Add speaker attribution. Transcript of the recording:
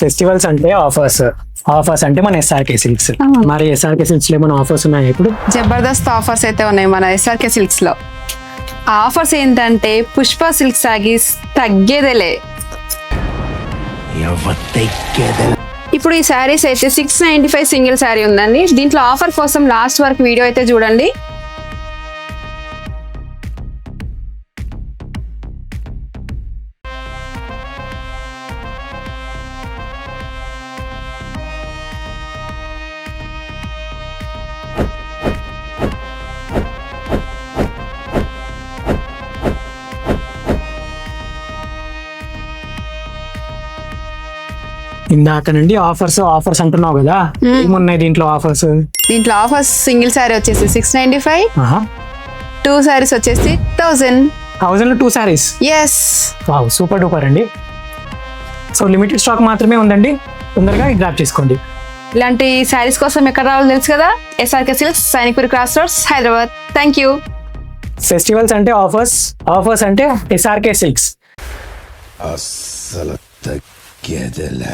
Speaker 1: Festivals అంటే offers, offers అంటే మన ఎస్ఆర్కే సిల్క్స్. మరి ఎస్ఆర్కే సిల్క్స్ లో ఏమైనా ఆఫర్స్ ఉన్నాయి ఇప్పుడు?
Speaker 2: జబర్దస్త్ ఆఫర్స్ అయితే ఉన్నాయి మన ఎస్ఆర్కే సిల్క్స్ లో. ఆ ఆఫర్స్ ఏంటంటే పుష్ప సిల్క్ సారీస్ తగ్గేదేలే. ఇప్పుడు ఈ శారీస్ అయితే 695 సింగిల్ శారీ ఉందండి. దీంట్లో ఆఫర్ కోసం లాస్ట్ వరకు వీడియో అయితే చూడండి.
Speaker 1: ఇందాక నుండి ఆఫర్స్ ఆఫర్స్ అంటున్నావు కదా, ఏమున్నాయి దీంట్లో ఆఫర్స్?
Speaker 2: దీంట్లో ఆఫర్స్ సింగిల్ శారీ వచ్చేసి 695, 2 శారీస్ వచ్చేసి 1000.
Speaker 1: 1000 లో 2 saris.
Speaker 2: Yes,
Speaker 1: wow, super duper అండి. సో లిమిటెడ్ స్టాక్ మాత్రమే ఉందండి, తొందరగా గ్రాప్ చేసుకోండి.
Speaker 2: ఇలాంటి శారీస్ కోసం ఎక్కడ రావాలో తెలుసు కదా, SRK silks, Sainikpuri cross roads, Hyderabad. Thank you.
Speaker 1: Festivals అంటే ఆఫర్స్, ఆఫర్స్ అంటే ఎస్ఆర్కే సిల్క్స్.
Speaker 3: అస్సలు తగ్గేదేలే.